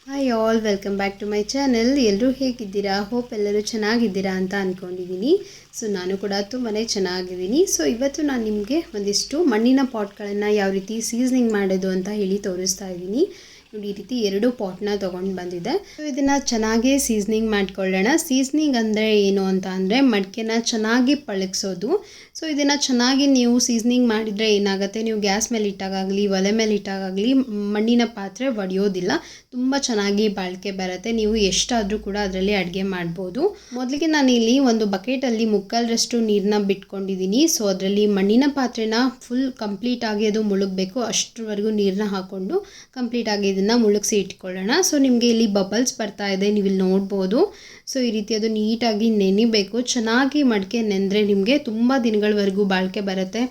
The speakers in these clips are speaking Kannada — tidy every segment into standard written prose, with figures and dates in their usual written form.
Hi all, welcome back to my channel. ಎಲ್ಲರೂ ಹೇಗಿದ್ದೀರಾ? ಹೋಪ್ ಎಲ್ಲರೂ ಚೆನ್ನಾಗಿದ್ದೀರಾ ಅಂತ ಅಂದ್ಕೊಂಡಿದ್ದೀನಿ. ಸೊ ನಾನು ಕೂಡ ತುಂಬಾ ಚೆನ್ನಾಗಿದ್ದೀನಿ. ಸೊ ಇವತ್ತು ನಾನು ನಿಮಗೆ ಒಂದಿಷ್ಟು ಮಣ್ಣಿನ ಪಾಟ್ಗಳನ್ನು ಯಾವ ರೀತಿ ಸೀಸನಿಂಗ್ ಮಾಡೋದು ಅಂತ ಹೇಳಿ ತೋರಿಸ್ತಾ ಇದ್ದೀನಿ. ನೋಡಿ, ಈ ರೀತಿ 2 ಪಾಟ್ನ ತೊಗೊಂಡು ಬಂದಿದೆ. ಸೊ ಇದನ್ನು ಚೆನ್ನಾಗಿ ಸೀಸನಿಂಗ್ ಮಾಡ್ಕೊಳ್ಳೋಣ. ಸೀಸನಿಂಗ್ ಅಂದರೆ ಏನು ಅಂತ ಅಂದರೆ ಮಡಿಕೆನ ಚೆನ್ನಾಗಿ ಪಳಗಿಸೋದು. ಸೊ ಇದನ್ನು ಚೆನ್ನಾಗಿ ನೀವು ಸೀಸನಿಂಗ್ ಮಾಡಿದರೆ ಏನಾಗುತ್ತೆ, ನೀವು ಗ್ಯಾಸ್ ಮೇಲೆ ಇಟ್ಟಾಗಲಿ ಒಲೆ ಮೇಲೆ ಇಟ್ಟಾಗಲಿ ಮಣ್ಣಿನ ಪಾತ್ರೆ ಒಡೆಯೋದಿಲ್ಲ, ತುಂಬ ಚೆನ್ನಾಗಿ ಬಾಳಿಕೆ ಬರುತ್ತೆ. ನೀವು ಎಷ್ಟಾದರೂ ಕೂಡ ಅದರಲ್ಲಿ ಅಡುಗೆ ಮಾಡ್ಬೋದು. ಮೊದಲಿಗೆ ನಾನು ಇಲ್ಲಿ ಒಂದು ಬಕೆಟಲ್ಲಿ ಮುಕ್ಕಾಲರಷ್ಟು ನೀರನ್ನ ಬಿಟ್ಕೊಂಡಿದ್ದೀನಿ. ಸೊ ಅದರಲ್ಲಿ ಮಣ್ಣಿನ ಪಾತ್ರೆನ ಫುಲ್ ಕಂಪ್ಲೀಟಾಗಿ ಅದು ಮುಳುಗಬೇಕು, ಅಷ್ಟರವರೆಗೂ ನೀರನ್ನ ಹಾಕ್ಕೊಂಡು ಕಂಪ್ಲೀಟಾಗಿ ಇದನ್ನು ಮುಳುಗಿಸಿ ಇಟ್ಕೊಳ್ಳೋಣ. ಸೊ ನಿಮಗೆ ಇಲ್ಲಿ ಬಬಲ್ಸ್ ಬರ್ತಾ ಇದೆ, ನೀವು ಇಲ್ಲಿ ನೋಡ್ಬೋದು. ಸೊ ಈ ರೀತಿ ಅದು ನೀಟಾಗಿ ನೆನಿಬೇಕು. ಚೆನ್ನಾಗಿ ಮಡಿಕೆ ನೆಂದರೆ ನಿಮಗೆ ತುಂಬ ದಿನಗಳವರೆಗೂ ಬಾಳಿಕೆ ಬರುತ್ತೆ.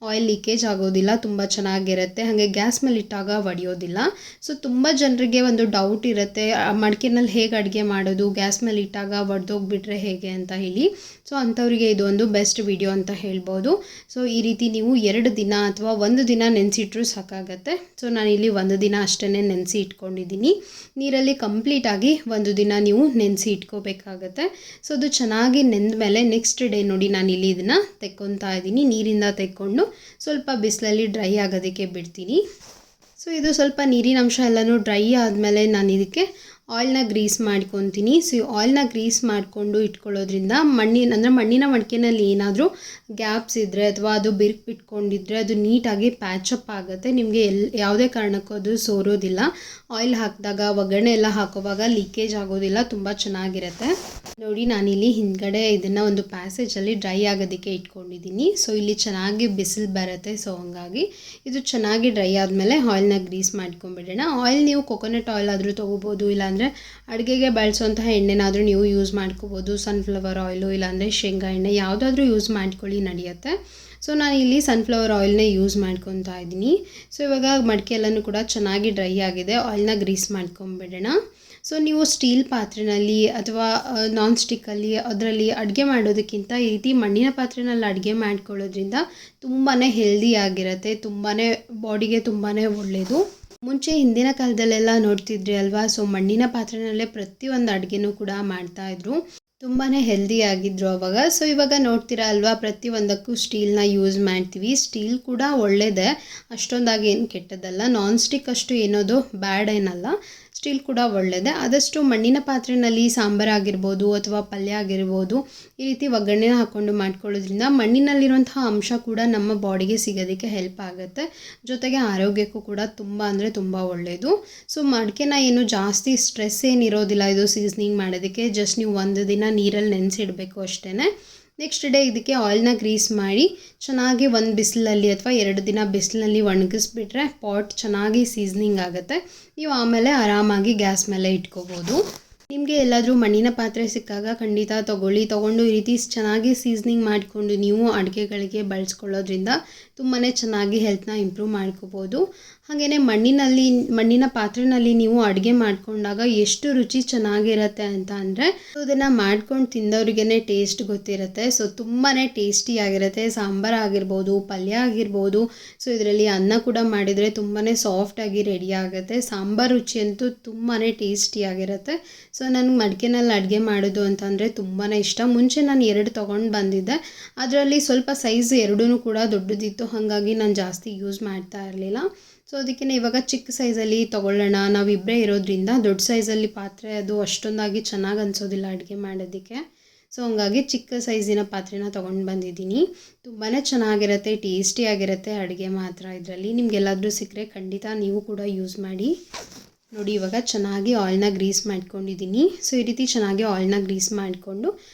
ಆಯಿಲ್ ಲೀಕೇಜ್ ಆಗೋದಿಲ್ಲ, ತುಂಬ ಚೆನ್ನಾಗಿರುತ್ತೆ. ಹಾಗೆ ಗ್ಯಾಸ್ ಮೇಲೆ ಇಟ್ಟಾಗ ಒಡೆಯೋದಿಲ್ಲ. ಸೊ ತುಂಬ ಜನರಿಗೆ ಒಂದು ಡೌಟ್ ಇರುತ್ತೆ, ಮಡಿಕೆನಲ್ಲಿ ಹೇಗೆ ಅಡುಗೆ ಮಾಡೋದು, ಗ್ಯಾಸ್ ಮೇಲೆ ಇಟ್ಟಾಗ ಒಡೆದೋಗ್ಬಿಟ್ರೆ ಹೇಗೆ ಅಂತ ಹೇಳಿ. ಸೊ ಅಂಥವರಿಗೆ ಇದು ಒಂದು ಬೆಸ್ಟ್ ವಿಡಿಯೋ ಅಂತ ಹೇಳ್ಬೋದು. ಸೊ ಈ ರೀತಿ ನೀವು 2 ದಿನ ಅಥವಾ 1 ದಿನ ನೆನೆಸಿಟ್ರೂ ಸಾಕಾಗತ್ತೆ. ಸೊ ನಾನಿಲ್ಲಿ 1 ದಿನ ಅಷ್ಟೇ ನೆನೆಸಿ ಇಟ್ಕೊಂಡಿದ್ದೀನಿ. ನೀರಲ್ಲಿ ಕಂಪ್ಲೀಟಾಗಿ 1 ದಿನ ನೀವು ನೆನೆಸಿ ಇಟ್ಕೋಬೇಕಾಗತ್ತೆ. ಸೊ ಅದು ಚೆನ್ನಾಗಿ ನೆಂದ ಮೇಲೆ ನೆಕ್ಸ್ಟ್ ಡೇ ನೋಡಿ, ನಾನಿಲ್ಲಿ ಇದನ್ನು ತೆಕ್ಕೊತಾ ಇದ್ದೀನಿ. ನೀರಿಂದ ತೆಕ್ಕೊಂಡು ಸ್ವಲ್ಪ ಬಿಸಿಲಲ್ಲಿ ಡ್ರೈ ಆಗೋದಕ್ಕೆ ಬಿಡ್ತೀನಿ. ಸೊ ಇದು ಸ್ವಲ್ಪ ನೀರಿನ ಅಂಶ ಎಲ್ಲನೂ ಡ್ರೈ ಆದಮೇಲೆ ನಾನು ಇದಕ್ಕೆ ಆಯಿಲ್ನ ಗ್ರೀಸ್ ಮಾಡ್ಕೊತೀನಿ. ಸೊ ಆಯಿಲ್ನ ಗ್ರೀಸ್ ಮಾಡಿಕೊಂಡು ಇಟ್ಕೊಳ್ಳೋದ್ರಿಂದ ಮಣ್ಣಿನ ಮಡಿಕೆನಲ್ಲಿ ಏನಾದರೂ ಗ್ಯಾಪ್ಸ್ ಇದ್ದರೆ ಅಥವಾ ಅದು ಬಿರುಕು ಬಿಟ್ಕೊಂಡಿದ್ರೆ ಅದು ನೀಟಾಗಿ ಪ್ಯಾಚಪ್ ಆಗುತ್ತೆ. ನಿಮಗೆ ಯಾವುದೇ ಕಾರಣಕ್ಕೂ ಅದು ಸೋರೋದಿಲ್ಲ. ಆಯಿಲ್ ಹಾಕಿದಾಗ ಒಗ್ಗರಣೆ ಎಲ್ಲ ಹಾಕೋವಾಗ ಲೀಕೇಜ್ ಆಗೋದಿಲ್ಲ, ತುಂಬ ಚೆನ್ನಾಗಿರುತ್ತೆ. ನೋಡಿ, ನಾನಿಲ್ಲಿ ಹಿಂದ್ಗಡೆ ಇದನ್ನು ಒಂದು ಪ್ಯಾಸೇಜಲ್ಲಿ ಡ್ರೈ ಆಗೋದಕ್ಕೆ ಇಟ್ಕೊಂಡಿದ್ದೀನಿ. ಸೊ ಇಲ್ಲಿ ಚೆನ್ನಾಗಿ ಬಿಸಿಲು ಬರುತ್ತೆ. ಸೊ ಹಂಗಾಗಿ ಇದು ಚೆನ್ನಾಗಿ ಡ್ರೈ ಆದಮೇಲೆ ಆಯಿಲ್ನ ಗ್ರೀಸ್ ಮಾಡ್ಕೊಂಬಿಡೋಣ. ಆಯಿಲ್ ನೀವು ಕೊಕೊನಟ್ ಆಯಿಲ್ ಆದರೂ ತೊಗೋಬೋದು, ಇಲ್ಲಾಂದರೆ ಅಡುಗೆಗೆ ಬಳಸೋಂತಹ ಎಣ್ಣೆನಾದರೂ ನೀವು ಯೂಸ್ ಮಾಡ್ಕೋಬೋದು. ಸನ್ಫ್ಲವರ್ ಆಯಿಲು ಇಲ್ಲಾಂದರೆ ಶೇಂಗಾ ಎಣ್ಣೆ ಯಾವುದಾದ್ರೂ ಯೂಸ್ ಮಾಡ್ಕೊಳ್ಳಿ, ನಡೆಯುತ್ತೆ. ಸೊ ನಾನು ಇಲ್ಲಿ ಸನ್ಫ್ಲವರ್ ಆಯಿಲ್ನೇ ಯೂಸ್ ಮಾಡ್ಕೊತಾ ಇದ್ದೀನಿ. ಸೊ ಇವಾಗ ಮಡಿಕೆ ಎಲ್ಲನೂ ಕೂಡ ಚೆನ್ನಾಗಿ ಡ್ರೈ ಆಗಿದೆ. ಆಯಿಲ್ನ ಗ್ರೀಸ್ ಮಾಡ್ಕೊಂಬಿಡೋಣ. ಸೊ ನೀವು ಸ್ಟೀಲ್ ಪಾತ್ರೆಯಲ್ಲಿ ಅಥವಾ ನಾನ್ ಸ್ಟಿಕ್ಕಲ್ಲಿ ಅದರಲ್ಲಿ ಅಡುಗೆ ಮಾಡೋದಕ್ಕಿಂತ ಈ ರೀತಿ ಮಣ್ಣಿನ ಪಾತ್ರೆಯಲ್ಲಿ ಅಡುಗೆ ಮಾಡ್ಕೊಳ್ಳೋದ್ರಿಂದ ತುಂಬಾ ಹೆಲ್ದಿ ಆಗಿರುತ್ತೆ, ತುಂಬಾ ಬಾಡಿಗೆ ತುಂಬಾ ಒಳ್ಳೆಯದು. ಮುಂಚೆ ಹಿಂದಿನ ಕಾಲದಲ್ಲೆಲ್ಲ ನೋಡ್ತಿದ್ರಿ ಅಲ್ವಾ, ಸೊ ಮಣ್ಣಿನ ಪಾತ್ರೆಯಲ್ಲೇ ಪ್ರತಿಯೊಂದು ಅಡುಗೆನೂ ಕೂಡ ಮಾಡ್ತಾಯಿದ್ರು, ತುಂಬಾ ಹೆಲ್ದಿ ಆಗಿದ್ರು ಅವಾಗ. ಸೊ ಇವಾಗ ನೋಡ್ತೀರಾ ಅಲ್ವಾ, ಪ್ರತಿಯೊಂದಕ್ಕೂ ಸ್ಟೀಲ್ನ ಯೂಸ್ ಮಾಡ್ತೀವಿ. ಸ್ಟೀಲ್ ಕೂಡ ಒಳ್ಳೆಯದೇ, ಅಷ್ಟೊಂದಾಗಿ ಏನು ಕೆಟ್ಟದಲ್ಲ. ನಾನ್ ಸ್ಟಿಕ್ ಅಷ್ಟು ಏನೋದು ಬ್ಯಾಡ್ ಏನಲ್ಲ, ಸ್ಟೀಲ್ ಕೂಡ ಒಳ್ಳೆಯದೇ. ಆದಷ್ಟು ಮಣ್ಣಿನ ಪಾತ್ರೆಯಲ್ಲಿ ಸಾಂಬಾರು ಆಗಿರ್ಬೋದು ಅಥವಾ ಪಲ್ಯ ಆಗಿರ್ಬೋದು ಈ ರೀತಿ ಒಗ್ಗರಣೆ ಹಾಕ್ಕೊಂಡು ಮಾಡ್ಕೊಳ್ಳೋದ್ರಿಂದ ಮಣ್ಣಿನಲ್ಲಿರುವಂತಹ ಅಂಶ ಕೂಡ ನಮ್ಮ ಬಾಡಿಗೆ ಸಿಗೋದಕ್ಕೆ ಹೆಲ್ಪ್ ಆಗುತ್ತೆ. ಜೊತೆಗೆ ಆರೋಗ್ಯಕ್ಕೂ ಕೂಡ ತುಂಬ ಅಂದರೆ ತುಂಬ ಒಳ್ಳೆಯದು. ಸೊ ಮಡಿಕೆನ ಏನು ಜಾಸ್ತಿ ಸ್ಟ್ರೆಸ್ ಏನಿರೋದಿಲ್ಲ ಇದು ಸೀಸನಿಂಗ್ ಮಾಡೋದಕ್ಕೆ. ಜಸ್ಟ್ ನೀವು 1 ದಿನ ನೀರಲ್ಲಿ ನೆನೆಸಿಡಬೇಕು ಅಷ್ಟೇ. ನೆಕ್ಸ್ಟ್ ಡೇ ಇದಕ್ಕೆ ಆಯಿಲ್ನ ಗ್ರೀಸ್ ಮಾಡಿ ಚೆನ್ನಾಗಿ ಒಂದು ಬಿಸಿಲಲ್ಲಿ ಅಥವಾ 2 ದಿನ ಬಿಸಿಲಿನಲ್ಲಿ ಒಣಗಿಸ್ಬಿಟ್ರೆ ಪಾಟ್ ಚೆನ್ನಾಗಿ ಸೀಸನಿಂಗ್ ಆಗುತ್ತೆ. ನೀವು ಆಮೇಲೆ ಆರಾಮಾಗಿ ಗ್ಯಾಸ್ ಮೇಲೆ ಇಟ್ಕೋಬೋದು. ನಿಮಗೆ ಎಲ್ಲಾದರೂ ಮಣ್ಣಿನ ಪಾತ್ರೆ ಸಿಕ್ಕಾಗ ಖಂಡಿತ ತೊಗೊಂಡು ಈ ರೀತಿ ಚೆನ್ನಾಗಿ ಸೀಸನಿಂಗ್ ಮಾಡಿಕೊಂಡು ನೀವು ಅಡುಗೆಗಳಿಗೆ ಬಳಸ್ಕೊಳ್ಳೋದ್ರಿಂದ ತುಂಬಾ ಚೆನ್ನಾಗಿ ಹೆಲ್ತ್ನ ಇಂಪ್ರೂವ್ ಮಾಡ್ಕೋಬೋದು. ಹಾಗೆಯೇ ಮಣ್ಣಿನ ಪಾತ್ರೆಯಲ್ಲಿ ನೀವು ಅಡುಗೆ ಮಾಡ್ಕೊಂಡಾಗ ಎಷ್ಟು ರುಚಿ ಚೆನ್ನಾಗಿರುತ್ತೆ ಅಂತ ಅಂದರೆ ಅದನ್ನು ಮಾಡ್ಕೊಂಡು ತಿಂದವ್ರಿಗೇ ಟೇಸ್ಟ್ ಗೊತ್ತಿರುತ್ತೆ. ಸೊ ತುಂಬಾ ಟೇಸ್ಟಿಯಾಗಿರುತ್ತೆ. ಸಾಂಬಾರು ಆಗಿರ್ಬೋದು, ಪಲ್ಯ ಆಗಿರ್ಬೋದು. ಸೊ ಇದರಲ್ಲಿ ಅನ್ನ ಕೂಡ ಮಾಡಿದರೆ ತುಂಬಾ ಸಾಫ್ಟಾಗಿ ರೆಡಿ ಆಗುತ್ತೆ. ಸಾಂಬಾರು ರುಚಿ ಅಂತೂ ತುಂಬಾ ಟೇಸ್ಟಿಯಾಗಿರುತ್ತೆ. ಸೊ ನನಗೆ ಮಡಿಕೆನಲ್ಲಿ ಅಡುಗೆ ಮಾಡೋದು ಅಂತಂದರೆ ತುಂಬಾ ಇಷ್ಟ. ಮುಂಚೆ ನಾನು 2 ತೊಗೊಂಡು ಬಂದಿದ್ದೆ, ಅದರಲ್ಲಿ ಸ್ವಲ್ಪ ಸೈಜ್ 2 ಕೂಡ ದೊಡ್ಡದಿತ್ತು, ಹಾಗಾಗಿ ನಾನು ಜಾಸ್ತಿ ಯೂಸ್ ಮಾಡ್ತಾ ಇರಲಿಲ್ಲ. ಸೊ ಅದಕ್ಕೆ ಇವಾಗ ಚಿಕ್ಕ ಸೈಜಲ್ಲಿ ತೊಗೊಳ್ಳೋಣ, ನಾವಿಬ್ಬರೇ ಇರೋದ್ರಿಂದ ದೊಡ್ಡ ಸೈಜಲ್ಲಿ ಪಾತ್ರೆ ಅದು ಅಷ್ಟೊಂದಾಗಿ ಚೆನ್ನಾಗಿ ಅನಿಸೋದಿಲ್ಲ ಅಡುಗೆ ಮಾಡೋದಕ್ಕೆ. ಸೊ ಹಂಗಾಗಿ ಚಿಕ್ಕ ಸೈಜಿನ ಪಾತ್ರೆನ ತೊಗೊಂಡು ಬಂದಿದ್ದೀನಿ. ತುಂಬಾ ಚೆನ್ನಾಗಿರುತ್ತೆ, ಟೇಸ್ಟಿಯಾಗಿರುತ್ತೆ ಅಡುಗೆ ಮಾತ್ರ. ಇದರಲ್ಲಿ ನಿಮಗೆಲ್ಲಾದರೂ ಸಿಕ್ಕರೆ ಖಂಡಿತ ನೀವು ಕೂಡ ಯೂಸ್ ಮಾಡಿ. ನೋಡಿ, ಇವಾಗ ಚೆನ್ನಾಗಿ ಆಯಿಲ್ನ ಗ್ರೀಸ್ ಮಾಡ್ಕೊಂಡಿದ್ದೀನಿ. ಸೊ ಈ ರೀತಿ ಚೆನ್ನಾಗಿ ಆಯಿಲ್ನ ಗ್ರೀಸ್ ಮಾಡಿಕೊಂಡು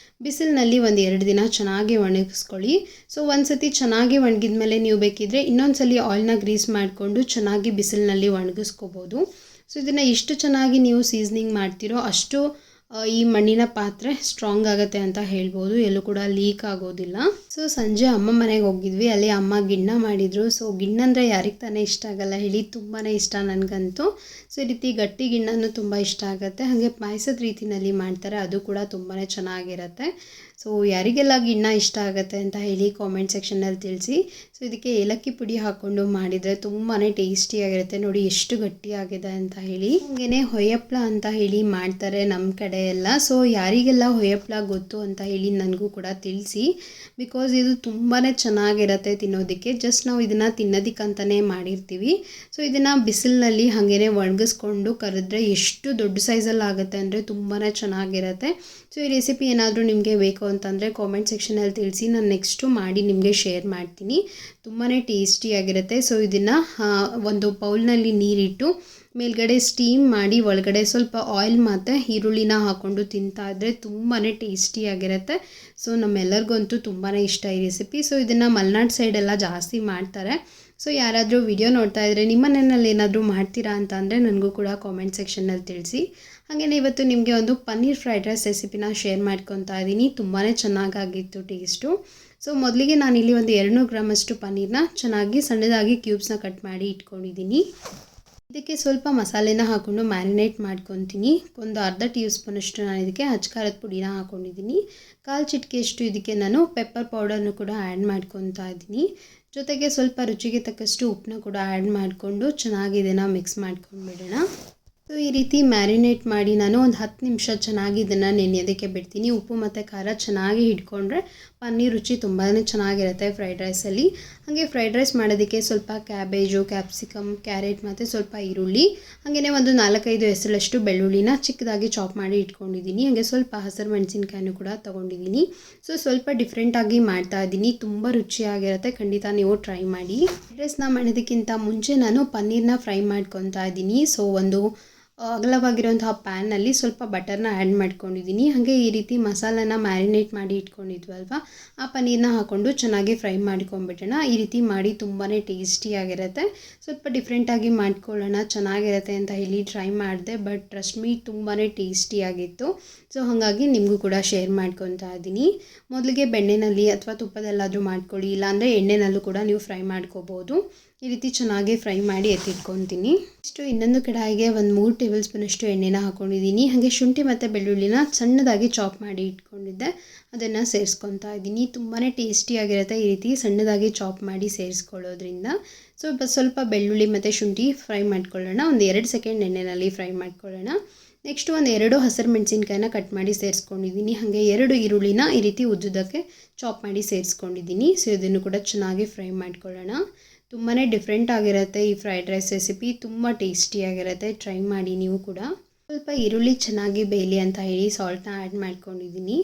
ಬಿಸಿಲಿನಲ್ಲಿ 1-2 ದಿನ ಚೆನ್ನಾಗಿ ಒಣಗಿಸ್ಕೊಳ್ಳಿ. ಸೊ ಒಂದು ಸತಿ ಚೆನ್ನಾಗಿ ಒಣಗಿದ ಮೇಲೆ ನೀವು ಬೇಕಿದ್ದರೆ ಇನ್ನೊಂದು ಸಲ ಆಯಿಲ್ನ ಗ್ರೀಸ್ ಮಾಡಿಕೊಂಡು ಚೆನ್ನಾಗಿ ಬಿಸಿಲಿನಲ್ಲಿ ಒಣಗಿಸ್ಕೋಬೋದು. ಸೊ ಇದನ್ನು ಎಷ್ಟು ಚೆನ್ನಾಗಿ ನೀವು ಸೀಸನಿಂಗ್ ಮಾಡ್ತೀರೋ ಅಷ್ಟು ಈ ಮಣ್ಣಿನ ಪಾತ್ರೆ ಸ್ಟ್ರಾಂಗ್ ಆಗುತ್ತೆ ಅಂತ ಹೇಳ್ಬೋದು, ಎಲ್ಲೂ ಕೂಡ ಲೀಕ್ ಆಗೋದಿಲ್ಲ. ಸೊ ಸಂಜೆ ಅಮ್ಮ ಮನೆಗೆ ಹೋಗಿದ್ವಿ, ಅಲ್ಲಿ ಅಮ್ಮ ಗಿಣ್ಣ ಮಾಡಿದರು. ಸೊ ಗಿಣ್ಣಂದರೆ ಯಾರಿಗೆ ತಾನೇ ಇಷ್ಟ ಆಗಲ್ಲ ಹೇಳಿ, ತುಂಬಾ ಇಷ್ಟ ನನಗಂತೂ. ಸೊ ಈ ರೀತಿ ಗಟ್ಟಿ ಗಿಣ್ಣನೂ ತುಂಬ ಇಷ್ಟ ಆಗುತ್ತೆ. ಹಾಗೆ ಪಾಯಸದ ರೀತಿಯಲ್ಲಿ ಮಾಡ್ತಾರೆ, ಅದು ಕೂಡ ತುಂಬಾ ಚೆನ್ನಾಗಿರುತ್ತೆ. ಸೊ ಯಾರಿಗೆಲ್ಲ ಗಿಣ್ಣ ಇಷ್ಟ ಆಗುತ್ತೆ ಅಂತ ಹೇಳಿ ಕಾಮೆಂಟ್ ಸೆಕ್ಷನಲ್ಲಿ ತಿಳಿಸಿ. ಸೊ ಇದಕ್ಕೆ ಏಲಕ್ಕಿ ಪುಡಿ ಹಾಕ್ಕೊಂಡು ಮಾಡಿದರೆ ತುಂಬಾ ಟೇಸ್ಟಿಯಾಗಿರುತ್ತೆ. ನೋಡಿ ಎಷ್ಟು ಗಟ್ಟಿಯಾಗಿದೆ ಅಂತ ಹೇಳಿ. ಹಾಗೆಯೇ ಹೊಯ್ಯಪ್ಳ ಅಂತ ಹೇಳಿ ಮಾಡ್ತಾರೆ ನಮ್ಮ ಕಡೆ ಎಲ್ಲ. ಸೊ ಯಾರಿಗೆಲ್ಲ ಹೊಯ್ಯಪ್ಳ ಗೊತ್ತು ಅಂತ ಹೇಳಿ ನನಗೂ ಕೂಡ ತಿಳಿಸಿ. ಬಿಕಾಸ್ ಇದು ತುಂಬಾ ಚೆನ್ನಾಗಿರುತ್ತೆ ತಿನ್ನೋದಕ್ಕೆ. ಜಸ್ಟ್ ನಾವು ಇದನ್ನು ತಿನ್ನೋದಕ್ಕಂತಲೇ ಮಾಡಿರ್ತೀವಿ. ಸೊ ಇದನ್ನು ಬಿಸಿಲಿನಲ್ಲಿ ಹಾಗೇ ಒಣಗಿಸ್ಕೊಂಡು ಕರೆದ್ರೆ ಎಷ್ಟು ದೊಡ್ಡ ಸೈಜಲ್ಲಿ ಆಗುತ್ತೆ ಅಂದರೆ ತುಂಬಾ ಚೆನ್ನಾಗಿರುತ್ತೆ. ಸೊ ಈ ರೆಸಿಪಿ ಏನಾದರೂ ನಿಮಗೆ ಬೇಕು ಅಂತಂದರೆ ಕಾಮೆಂಟ್ ಸೆಕ್ಷನಲ್ಲಿ ತಿಳಿಸಿ, ನಾನು ನೆಕ್ಸ್ಟು ಮಾಡಿ ನಿಮಗೆ ಶೇರ್ ಮಾಡ್ತೀನಿ. ತುಂಬಾ ಟೇಸ್ಟಿಯಾಗಿರುತ್ತೆ. ಸೊ ಇದನ್ನು ಒಂದು ಬೌಲ್ನಲ್ಲಿ ನೀರಿಟ್ಟು ಮೇಲ್ಗಡೆ ಸ್ಟೀಮ್ ಮಾಡಿ ಒಳಗಡೆ ಸ್ವಲ್ಪ ಆಯಿಲ್ ಮತ್ತು ಈರುಳ್ಳಿನ ಹಾಕ್ಕೊಂಡು ತಿಂತಾ ಇದ್ದರೆ ತುಂಬಾ ಟೇಸ್ಟಿಯಾಗಿರುತ್ತೆ. ಸೊ ನಮ್ಮೆಲ್ಲರಿಗಂತೂ ತುಂಬಾ ಇಷ್ಟ ಈ ರೆಸಿಪಿ. ಸೊ ಇದನ್ನು ಮಲೆನಾಡು ಸೈಡೆಲ್ಲ ಜಾಸ್ತಿ ಮಾಡ್ತಾರೆ. ಸೊ ಯಾರಾದರೂ ವಿಡಿಯೋ ನೋಡ್ತಾ ಇದ್ದರೆ ನಿಮ್ಮ ಮನೆಯಲ್ಲಿ ಏನಾದರೂ ಮಾಡ್ತೀರಾ ಅಂತ ಅಂದರೆ ನನಗೂ ಕೂಡ ಕಾಮೆಂಟ್ ಸೆಕ್ಷನ್ನಲ್ಲಿ ತಿಳಿಸಿ. ಹಾಗೆಯೇ ಇವತ್ತು ನಿಮಗೆ ಒಂದು ಪನ್ನೀರ್ ಫ್ರೈಡ್ ರೈಸ್ ರೆಸಿಪಿನ ಶೇರ್ ಮಾಡ್ಕೊತಾ ಇದ್ದೀನಿ. ತುಂಬಾ ಚೆನ್ನಾಗಾಗಿತ್ತು ಟೇಸ್ಟು. ಸೊ ಮೊದಲಿಗೆ ನಾನಿಲ್ಲಿ ಒಂದು 200 ಗ್ರಾಮಷ್ಟು ಪನ್ನೀರನ್ನ ಚೆನ್ನಾಗಿ ಸಣ್ಣದಾಗಿ ಕ್ಯೂಬ್ಸ್ನ ಕಟ್ ಮಾಡಿ ಇಟ್ಕೊಂಡಿದ್ದೀನಿ. ಇದಕ್ಕೆ ಸ್ವಲ್ಪ ಮಸಾಲೆನ ಹಾಕ್ಕೊಂಡು ಮ್ಯಾರಿನೇಟ್ ಮಾಡ್ಕೊತೀನಿ. ಒಂದು ಅರ್ಧ ಟೀ ಸ್ಪೂನಷ್ಟು ನಾನು ಇದಕ್ಕೆ ಅಚ್ಕಾರದ ಪುಡಿನ ಹಾಕ್ಕೊಂಡಿದ್ದೀನಿ. 1/4 ಚಿಟಿಕೆಯಷ್ಟು ಇದಕ್ಕೆ ನಾನು ಪೆಪ್ಪರ್ ಪೌಡರ್ನು ಕೂಡ ಆ್ಯಡ್ ಮಾಡ್ಕೊತಾ ಇದ್ದೀನಿ. ಜೊತೆಗೆ ಸ್ವಲ್ಪ ರುಚಿಗೆ ತಕ್ಕಷ್ಟು ಉಪ್ಪನ್ನ ಕೂಡ ಆ್ಯಡ್ ಮಾಡಿಕೊಂಡು ಚೆನ್ನಾಗಿ ಇದನ್ನು ಮಿಕ್ಸ್ ಮಾಡ್ಕೊಂಡ್ಬಿಡೋಣ. ಸೊ ಈ ರೀತಿ ಮ್ಯಾರಿನೇಟ್ ಮಾಡಿ ನಾನು ಒಂದು 10 ನಿಮಿಷ ಚೆನ್ನಾಗಿ ಇದನ್ನು ನೆನೆಯೋದಕ್ಕೆ ಬಿಡ್ತೀನಿ. ಉಪ್ಪು ಮತ್ತು ಖಾರ ಚೆನ್ನಾಗಿ ಹಿಡ್ಕೊಂಡ್ರೆ ಪನ್ನೀರ್ ರುಚಿ ತುಂಬಾ ಚೆನ್ನಾಗಿರುತ್ತೆ ಫ್ರೈಡ್ ರೈಸಲ್ಲಿ. ಹಾಗೆ ಫ್ರೈಡ್ ರೈಸ್ ಮಾಡೋದಕ್ಕೆ ಸ್ವಲ್ಪ ಕ್ಯಾಬೇಜು, ಕ್ಯಾಪ್ಸಿಕಮ್, ಕ್ಯಾರೆಟ್ ಮತ್ತು ಸ್ವಲ್ಪ ಈರುಳ್ಳಿ, ಹಾಗೆಯೇ ಒಂದು 4-5 ಹೆಸರಷ್ಟು ಬೆಳ್ಳುಳ್ಳಿನ ಚಿಕ್ಕದಾಗಿ ಚಾಪ್ ಮಾಡಿ ಇಟ್ಕೊಂಡಿದ್ದೀನಿ. ಹಾಗೆ ಸ್ವಲ್ಪ ಹಸಿರು ಮೆಣಸಿನ್ಕಾಯಿನೂ ಕೂಡ ತೊಗೊಂಡಿದ್ದೀನಿ. ಸೊ ಸ್ವಲ್ಪ ಡಿಫ್ರೆಂಟಾಗಿ ಮಾಡ್ತಾ ಇದ್ದೀನಿ. ತುಂಬ ರುಚಿಯಾಗಿರುತ್ತೆ, ಖಂಡಿತ ನೀವು ಟ್ರೈ ಮಾಡಿ. ಫ್ರೈಡ್ ರೈಸ್ನ ಮಾಡೋದಕ್ಕಿಂತ ಮುಂಚೆ ನಾನು ಪನ್ನೀರ್ನ ಫ್ರೈ ಮಾಡ್ಕೊತಾ ಇದ್ದೀನಿ. ಸೊ ಒಂದು ಅಗಲವಾಗಿರುವಂತಹ ಪ್ಯಾನ್ನಲ್ಲಿ ಸ್ವಲ್ಪ ಬಟರ್ನ ಆ್ಯಡ್ ಮಾಡ್ಕೊಂಡಿದ್ದೀನಿ. ಹಾಗೆ ಈ ರೀತಿ ಮಸಾಲಾನ ಮ್ಯಾರಿನೇಟ್ ಮಾಡಿ ಇಟ್ಕೊಂಡಿದ್ವಲ್ವ, ಆ ಪನ್ನೀರನ್ನ ಹಾಕ್ಕೊಂಡು ಚೆನ್ನಾಗಿ ಫ್ರೈ ಮಾಡ್ಕೊಂಬಿಡೋಣ. ಈ ರೀತಿ ಮಾಡಿ ತುಂಬಾ ಟೇಸ್ಟಿಯಾಗಿರುತ್ತೆ. ಸ್ವಲ್ಪ ಡಿಫ್ರೆಂಟಾಗಿ ಮಾಡ್ಕೊಳ್ಳೋಣ, ಚೆನ್ನಾಗಿರುತ್ತೆ ಅಂತ ಹೇಳಿ ಟ್ರೈ ಮಾಡಿದೆ. ಬಟ್ ಟ್ರಸ್ಟ್ ಮೀ ತುಂಬಾ ಟೇಸ್ಟಿಯಾಗಿತ್ತು. ಸೊ ಹಾಗಾಗಿ ನಿಮಗೂ ಕೂಡ ಶೇರ್ ಮಾಡ್ಕೊತಾ ಇದ್ದೀನಿ. ಮೊದಲಿಗೆ ಬೆಣ್ಣೆನಲ್ಲಿ ಅಥವಾ ತುಪ್ಪದಲ್ಲಾದರೂ ಮಾಡ್ಕೊಳ್ಳಿ, ಇಲ್ಲಾಂದರೆ ಎಣ್ಣೆನಲ್ಲೂ ಕೂಡ ನೀವು ಫ್ರೈ ಮಾಡ್ಕೋಬೋದು. ಈ ರೀತಿ ಚೆನ್ನಾಗಿ ಫ್ರೈ ಮಾಡಿ ಎತ್ತಿಟ್ಕೊತೀನಿ. ಇಷ್ಟು ಇನ್ನೊಂದು ಕಡಾಯಿಗೆ ಒಂದು 3 ಟೇಬಲ್ ಸ್ಪೂನಷ್ಟು ಎಣ್ಣೆನ ಹಾಕ್ಕೊಂಡಿದ್ದೀನಿ. ಹಾಗೆ ಶುಂಠಿ ಮತ್ತು ಬೆಳ್ಳುಳ್ಳಿನ ಸಣ್ಣದಾಗಿ ಚಾಪ್ ಮಾಡಿ ಇಟ್ಕೊಂಡಿದ್ದೆ, ಅದನ್ನು ಸೇರಿಸ್ಕೊತಾ ಇದ್ದೀನಿ. ತುಂಬಾ ಟೇಸ್ಟಿಯಾಗಿರುತ್ತೆ ಈ ರೀತಿ ಸಣ್ಣದಾಗಿ ಚಾಪ್ ಮಾಡಿ ಸೇರಿಸ್ಕೊಳ್ಳೋದ್ರಿಂದ. ಸ್ವಲ್ಪ ಬೆಳ್ಳುಳ್ಳಿ ಮತ್ತು ಶುಂಠಿ ಫ್ರೈ ಮಾಡ್ಕೊಳ್ಳೋಣ. ಒಂದು 2 ಸೆಕೆಂಡ್ ಎಣ್ಣೆಯಲ್ಲಿ ಫ್ರೈ ಮಾಡ್ಕೊಳ್ಳೋಣ. ನೆಕ್ಸ್ಟು ಒಂದು 2 ಹಸಿರು ಮೆಣಸಿನ್ಕಾಯಿನ ಕಟ್ ಮಾಡಿ ಸೇರಿಸ್ಕೊಂಡಿದ್ದೀನಿ. ಹಾಗೆ 2 ಈರುಳ್ಳಿನ ಈ ರೀತಿ ಉದ್ದುದಕ್ಕೆ ಚಾಪ್ ಮಾಡಿ ಸೇರಿಸ್ಕೊಂಡಿದ್ದೀನಿ. ಸೊ ಇದನ್ನು ಕೂಡ ಚೆನ್ನಾಗಿ ಫ್ರೈ ಮಾಡ್ಕೊಳ್ಳೋಣ. ತುಂಬಾ ಡಿಫ್ರೆಂಟ್ ಆಗಿರುತ್ತೆ ಈ ಫ್ರೈಡ್ ರೈಸ್ ರೆಸಿಪಿ, ತುಂಬ ಟೇಸ್ಟಿಯಾಗಿರುತ್ತೆ. ಟ್ರೈ ಮಾಡಿ ನೀವು ಕೂಡ. ಸ್ವಲ್ಪ ಈರುಳ್ಳಿ ಚೆನ್ನಾಗಿ ಬೇಯಲಿ ಅಂತ ಹೇಳಿ ಸಾಲ್ಟ್ನ ಆ್ಯಡ್ ಮಾಡ್ಕೊಂಡಿದ್ದೀನಿ.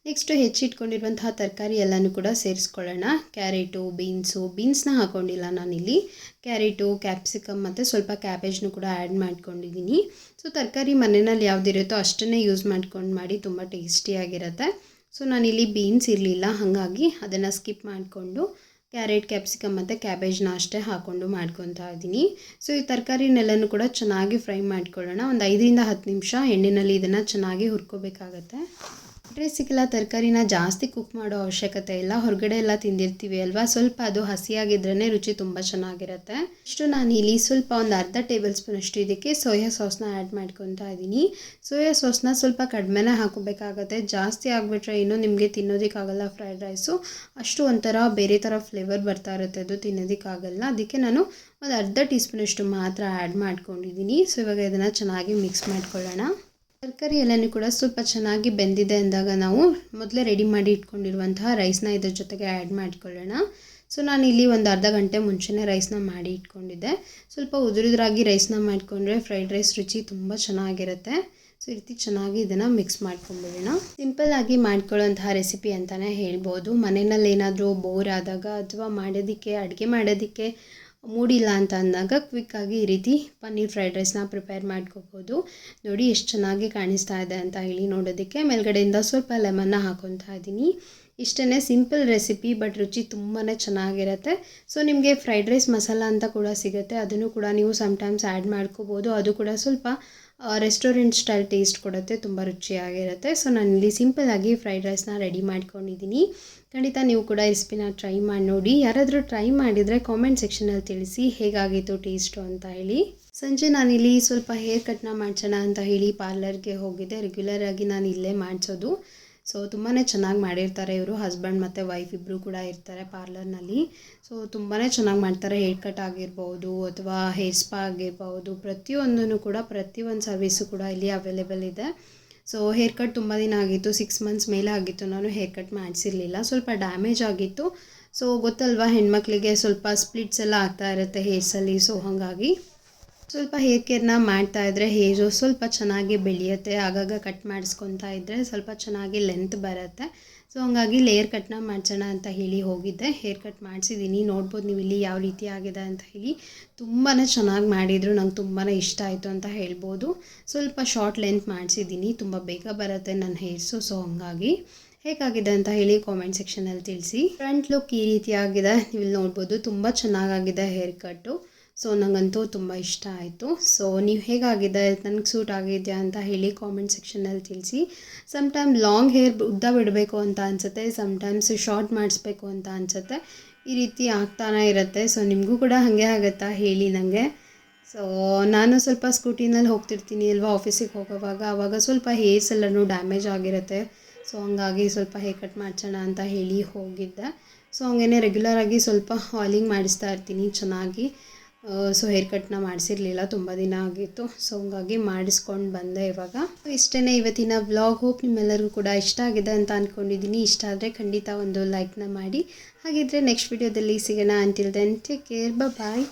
ನೆಕ್ಸ್ಟು ಹೆಚ್ಚಿಟ್ಕೊಂಡಿರುವಂತಹ ತರಕಾರಿ ಎಲ್ಲನೂ ಕೂಡ ಸೇರಿಸ್ಕೊಳ್ಳೋಣ. ಕ್ಯಾರೆಟು, ಬೀನ್ಸ್ನ ಹಾಕ್ಕೊಂಡಿಲ್ಲ ನಾನಿಲ್ಲಿ. ಕ್ಯಾರೆಟು, ಕ್ಯಾಪ್ಸಿಕಮ್ ಮತ್ತು ಸ್ವಲ್ಪ ಕ್ಯಾಬೇಜ್ನು ಕೂಡ ಆ್ಯಡ್ ಮಾಡ್ಕೊಂಡಿದ್ದೀನಿ. ಸೊ ತರಕಾರಿ ಮನೆಯಲ್ಲಿ ಯಾವುದಿರುತ್ತೋ ಅಷ್ಟನ್ನೇ ಯೂಸ್ ಮಾಡ್ಕೊಂಡು ಮಾಡಿ, ತುಂಬ ಟೇಸ್ಟಿಯಾಗಿರುತ್ತೆ. ಸೊ ನಾನಿಲ್ಲಿ ಬೀನ್ಸ್ ಇರಲಿಲ್ಲ, ಹಾಗಾಗಿ ಅದನ್ನು ಸ್ಕಿಪ್ ಮಾಡಿಕೊಂಡು ಕ್ಯಾರೆಟ್, ಕ್ಯಾಪ್ಸಿಕಮ್ ಮತ್ತು ಕ್ಯಾಬೇಜ್ನ ಅಷ್ಟೇ ಹಾಕ್ಕೊಂಡು ಮಾಡ್ಕೊತಾ ಇದ್ದೀನಿ. ಸೊ ಈ ತರಕಾರಿನೆಲ್ಲನೂ ಕೂಡ ಚೆನ್ನಾಗಿ ಫ್ರೈ ಮಾಡ್ಕೊಳ್ಳೋಣ. ಒಂದು 5-10 ನಿಮಿಷ ಎಣ್ಣೆಯಲ್ಲಿ ಇದನ್ನು ಚೆನ್ನಾಗಿ ಹುರ್ಕೋಬೇಕಾಗತ್ತೆ. ರೆಸಿಗೆಲ್ಲ ತರಕಾರಿನ ಜಾಸ್ತಿ ಕುಕ್ ಮಾಡೋ ಅವಶ್ಯಕತೆ ಇಲ್ಲ. ಹೊರಗಡೆ ಎಲ್ಲ ತಿಂದಿರ್ತೀವಿ ಅಲ್ವಾ, ಸ್ವಲ್ಪ ಅದು ಹಸಿಯಾಗಿದ್ರೇ ರುಚಿ ತುಂಬ ಚೆನ್ನಾಗಿರುತ್ತೆ. ಇಷ್ಟು ನಾನು ಇಲ್ಲಿ ಸ್ವಲ್ಪ ಒಂದು ಅರ್ಧ ಟೇಬಲ್ ಸ್ಪೂನಷ್ಟು ಇದಕ್ಕೆ ಸೋಯಾ ಸಾಸ್ನ ಆ್ಯಡ್ ಮಾಡ್ಕೊತಾ ಇದ್ದೀನಿ. ಸೋಯಾ ಸಾಸ್ನ ಸ್ವಲ್ಪ ಕಡಿಮೆನೇ ಹಾಕೋಬೇಕಾಗತ್ತೆ. ಜಾಸ್ತಿ ಆಗಿಬಿಟ್ರೆ ಇನ್ನೂ ನಿಮಗೆ ತಿನ್ನೋದಕ್ಕಾಗಲ್ಲ ಫ್ರೈಡ್ ರೈಸು. ಅಷ್ಟು ಒಂಥರ ಬೇರೆ ಥರ ಫ್ಲೇವರ್ ಬರ್ತಾ ಇರುತ್ತೆ, ಅದು ತಿನ್ನೋದಕ್ಕಾಗಲ್ಲ. ಅದಕ್ಕೆ ನಾನು ಒಂದು ಅರ್ಧ ಟೀ ಸ್ಪೂನಷ್ಟು ಮಾತ್ರ ಆ್ಯಡ್ ಮಾಡ್ಕೊಂಡಿದ್ದೀನಿ. ಸೊ ಇವಾಗ ಇದನ್ನು ಚೆನ್ನಾಗಿ ಮಿಕ್ಸ್ ಮಾಡ್ಕೊಳ್ಳೋಣ. ತರಕಾರಿ ಎಲ್ಲನೂ ಕೂಡ ಸ್ವಲ್ಪ ಚೆನ್ನಾಗಿ ಬೆಂದಿದೆ ಅಂದಾಗ ನಾವು ಮೊದಲೇ ರೆಡಿ ಮಾಡಿ ಇಟ್ಕೊಂಡಿರುವಂತಹ ರೈಸ್ನ ಇದ್ರ ಜೊತೆಗೆ ಆ್ಯಡ್ ಮಾಡ್ಕೊಳ್ಳೋಣ. ಸೊ ನಾನಿಲ್ಲಿ ಒಂದು ಅರ್ಧ ಗಂಟೆ ಮುಂಚೆನೇ ರೈಸ್ನ ಮಾಡಿ ಇಟ್ಕೊಂಡಿದ್ದೆ. ಸ್ವಲ್ಪ ಉದುರುದ್ರಾಗಿ ರೈಸ್ನ ಮಾಡಿಕೊಂಡ್ರೆ ಫ್ರೈಡ್ ರೈಸ್ ರುಚಿ ತುಂಬ ಚೆನ್ನಾಗಿರುತ್ತೆ. ಸೊ ಈ ರೀತಿ ಚೆನ್ನಾಗಿ ಇದನ್ನು ಮಿಕ್ಸ್ ಮಾಡ್ಕೊಂಡ್ಬಿಡೋಣ. ಸಿಂಪಲ್ಲಾಗಿ ಮಾಡ್ಕೊಳ್ಳೋಂತಹ ರೆಸಿಪಿ ಅಂತಲೇ ಹೇಳ್ಬೋದು. ಮನೆಯಲ್ಲಿ ಏನಾದರೂ ಬೋರ್ ಆದಾಗ ಅಥವಾ ಅಡುಗೆ ಮಾಡೋದಕ್ಕೆ ಮೂಡಿಲ್ಲ ಅಂತ ಅಂದಾಗ ಕ್ವಿಕ್ಕಾಗಿ ಈ ರೀತಿ ಪನ್ನೀರ್ ಫ್ರೈಡ್ ರೈಸ್ನ ಪ್ರಿಪೇರ್ ಮಾಡ್ಕೋಬೋದು. ನೋಡಿ ಎಷ್ಟು ಚೆನ್ನಾಗಿ ಕಾಣಿಸ್ತಾ ಇದೆ ಅಂತ ಹೇಳಿ ನೋಡೋದಕ್ಕೆ. ಮೇಲ್ಗಡೆಯಿಂದ ಸ್ವಲ್ಪ ಲೆಮನ್ನ ಹಾಕೊತಾ ಇದ್ದೀನಿ. ಇಷ್ಟೇ ಸಿಂಪಲ್ ರೆಸಿಪಿ, ಬಟ್ ರುಚಿ ತುಂಬಾ ಚೆನ್ನಾಗಿರುತ್ತೆ. ಸೊ ನಿಮಗೆ ಫ್ರೈಡ್ ರೈಸ್ ಮಸಾಲ ಅಂತ ಕೂಡ ಸಿಗುತ್ತೆ, ಅದನ್ನು ಕೂಡ ನೀವು ಸಮ್ಟೈಮ್ಸ್ ಆ್ಯಡ್ ಮಾಡ್ಕೋಬೋದು. ಅದು ಕೂಡ ಸ್ವಲ್ಪ ರೆಸ್ಟೋರೆಂಟ್ ಸ್ಟೈಲ್ ಟೇಸ್ಟ್ ಕೊಡುತ್ತೆ, ತುಂಬ ರುಚಿಯಾಗಿರುತ್ತೆ. ಸೊ ನಾನಿಲ್ಲಿ ಸಿಂಪಲ್ಲಾಗಿ ಫ್ರೈಡ್ ರೈಸ್ನ ರೆಡಿ ಮಾಡ್ಕೊಂಡಿದ್ದೀನಿ. ಖಂಡಿತ ನೀವು ಕೂಡ ರೆಸಿಪಿನ ಟ್ರೈ ಮಾಡಿ ನೋಡಿ. ಯಾರಾದರೂ ಟ್ರೈ ಮಾಡಿದರೆ ಕಾಮೆಂಟ್ ಸೆಕ್ಷನಲ್ಲಿ ತಿಳಿಸಿ ಹೇಗಾಗಿತ್ತು ಟೇಸ್ಟು ಅಂತ ಹೇಳಿ. ಸಂಜೆ ನಾನಿಲ್ಲಿ ಸ್ವಲ್ಪ ಹೇರ್ ಕಟ್ನ ಮಾಡಿಸೋಣ ಅಂತ ಹೇಳಿ ಪಾರ್ಲರ್ಗೆ ಹೋಗಿದ್ದೆ. ರೆಗ್ಯುಲರಾಗಿ ನಾನು ಇಲ್ಲೇ ಮಾಡಿಸೋದು. ಸೊ ತುಂಬಾ ಚೆನ್ನಾಗಿ ಮಾಡಿರ್ತಾರೆ ಇವರು. ಹಸ್ಬೆಂಡ್ ಮತ್ತು ವೈಫ್ ಇಬ್ಬರು ಕೂಡ ಇರ್ತಾರೆ ಪಾರ್ಲರ್ನಲ್ಲಿ. ಸೊ ತುಂಬಾ ಚೆನ್ನಾಗಿ ಮಾಡ್ತಾರೆ. ಹೇರ್ ಕಟ್ ಆಗಿರ್ಬೋದು ಅಥವಾ ಹೇರ್ ಸ್ಪಾ ಆಗಿರ್ಬೋದು, ಪ್ರತಿಯೊಂದೂ ಕೂಡ ಪ್ರತಿಯೊಂದು ಸರ್ವಿಸು ಕೂಡ ಇಲ್ಲಿ ಅವೈಲೇಬಲ್ ಇದೆ. ಸೊ ಹೇರ್ ಕಟ್ ತುಂಬ ದಿನ ಆಗಿತ್ತು, 6 ಮಂತ್ಸ್ ಮೇಲೆ ಆಗಿತ್ತು ನಾನು ಹೇರ್ ಕಟ್ ಮಾಡಿಸಿರಲಿಲ್ಲ. ಸ್ವಲ್ಪ ಡ್ಯಾಮೇಜ್ ಆಗಿತ್ತು. ಸೊ ಗೊತ್ತಲ್ವಾ, ಹೆಣ್ಮಕ್ಳಿಗೆ ಸ್ವಲ್ಪ ಸ್ಪ್ಲಿಟ್ಸ್ ಎಲ್ಲ ಆಗ್ತಾ ಇರುತ್ತೆ ಹೇರ್ಸಲ್ಲಿ. ಸೊ ಹಾಗಾಗಿ ಸ್ವಲ್ಪ ಹೇರ್ ಕೇರ್ನ ಮಾಡ್ತಾಯಿದ್ರೆ ಹೇರು ಸ್ವಲ್ಪ ಚೆನ್ನಾಗಿ ಬೆಳೆಯುತ್ತೆ. ಆಗಾಗ ಕಟ್ ಮಾಡಿಸ್ಕೊತಾ ಇದ್ದರೆ ಸ್ವಲ್ಪ ಚೆನ್ನಾಗಿ ಲೆಂತ್ ಬರುತ್ತೆ. ಸೊ ಹಂಗಾಗಿ ಲೇಯರ್ ಕಟ್ನ ಮಾಡಿಸೋಣ ಅಂತ ಹೇಳಿ ಹೋಗಿದ್ದೆ. ಹೇರ್ ಕಟ್ ಮಾಡಿಸಿದ್ದೀನಿ, ನೋಡ್ಬೋದು ನೀವು ಇಲ್ಲಿ ಯಾವ ರೀತಿ ಆಗಿದೆ ಅಂತ ಹೇಳಿ. ತುಂಬಾ ಚೆನ್ನಾಗಿ ಮಾಡಿದರು, ನಂಗೆ ತುಂಬಾ ಇಷ್ಟ ಆಯಿತು ಅಂತ ಹೇಳ್ಬೋದು. ಸ್ವಲ್ಪ ಶಾರ್ಟ್ ಲೆಂತ್ ಮಾಡಿಸಿದ್ದೀನಿ, ತುಂಬ ಬೇಗ ಬರುತ್ತೆ ನನ್ನ ಹೇರ್ಸು. ಸೊ ಹಂಗಾಗಿ ಹೇಗಾಗಿದೆ ಅಂತ ಹೇಳಿ ಕಾಮೆಂಟ್ ಸೆಕ್ಷನಲ್ಲಿ ತಿಳಿಸಿ. ಫ್ರಂಟ್ ಲುಕ್ ಈ ರೀತಿ ಆಗಿದೆ, ನೀವು ಇಲ್ಲಿ ನೋಡ್ಬೋದು. ತುಂಬ ಚೆನ್ನಾಗಾಗಿದೆ ಹೇರ್ ಕಟ್ಟು. ಸೊ ನನಗಂತೂ ತುಂಬ ಇಷ್ಟ ಆಯಿತು. ಸೊ ನೀವು ಹೇಗಾಗಿದೆ, ನನಗೆ ಸೂಟ್ ಆಗಿದೆಯಾ ಅಂತ ಹೇಳಿ ಕಾಮೆಂಟ್ ಸೆಕ್ಷನಲ್ಲಿ ತಿಳಿಸಿ. ಸಮ್ಟೈಮ್ ಲಾಂಗ್ ಹೇರ್ ಉದ್ದ ಬಿಡಬೇಕು ಅಂತ ಅನಿಸುತ್ತೆ, ಸಮ್ಟೈಮ್ಸ್ ಶಾರ್ಟ್ ಮಾಡಿಸ್ಬೇಕು ಅಂತ ಅನಿಸುತ್ತೆ. ಈ ರೀತಿ ಆಗ್ತಾನೆ ಇರುತ್ತೆ. ಸೊ ನಿಮಗೂ ಕೂಡ ಹಾಗೆ ಆಗುತ್ತಾ ಹೇಳಿ ನನಗೆ. ಸೊ ನಾನು ಸ್ವಲ್ಪ ಸ್ಕೂಟಿನಲ್ಲಿ ಹೋಗ್ತಿರ್ತೀನಿ ಅಲ್ವಾ ಆಫೀಸಿಗೆ ಹೋಗೋವಾಗ, ಆವಾಗ ಸ್ವಲ್ಪ ಹೇರ್ಸ್ ಎಲ್ಲನೂ ಡ್ಯಾಮೇಜ್ ಆಗಿರುತ್ತೆ. ಸೊ ಹಂಗಾಗಿ ಸ್ವಲ್ಪ ಹೇರ್ ಕಟ್ ಮಾಡಿಸೋಣ ಅಂತ ಹೇಳಿ ಹೋಗಿದ್ದೆ. ಸೊ ಹಂಗೇ ರೆಗ್ಯುಲರಾಗಿ ಸ್ವಲ್ಪ ಆಯಿಲಿಂಗ್ ಮಾಡಿಸ್ತಾ ಇರ್ತೀನಿ ಚೆನ್ನಾಗಿ. ಸೊ ಹೇರ್ ಕಟ್ನ ಮಾಡಿಸಿರಲಿಲ್ಲ, ತುಂಬ ದಿನ ಆಗಿತ್ತು. ಸೊ ಹಂಗಾಗಿ ಮಾಡಿಸ್ಕೊಂಡು ಬಂದೆ ಇವಾಗ. ಇಷ್ಟೇ ಇವತ್ತಿನ ವ್ಲಾಗ್. ಹೋಪ್ ನಿಮ್ಮೆಲ್ಲರಿಗೂ ಕೂಡ ಇಷ್ಟ ಆಗಿದೆ ಅಂತ ಅಂದ್ಕೊಂಡಿದ್ದೀನಿ. ಇಷ್ಟ ಆದರೆ ಖಂಡಿತ ಒಂದು ಲೈಕ್ನ ಮಾಡಿ. ಹಾಗಿದ್ದರೆ ನೆಕ್ಸ್ಟ್ ವಿಡಿಯೋದಲ್ಲಿ ಸಿಗೋಣ. ಅಂಟಿಲ್ ದೆನ್ ಟೇಕ್ ಕೇರ್, ಬಾಯ್.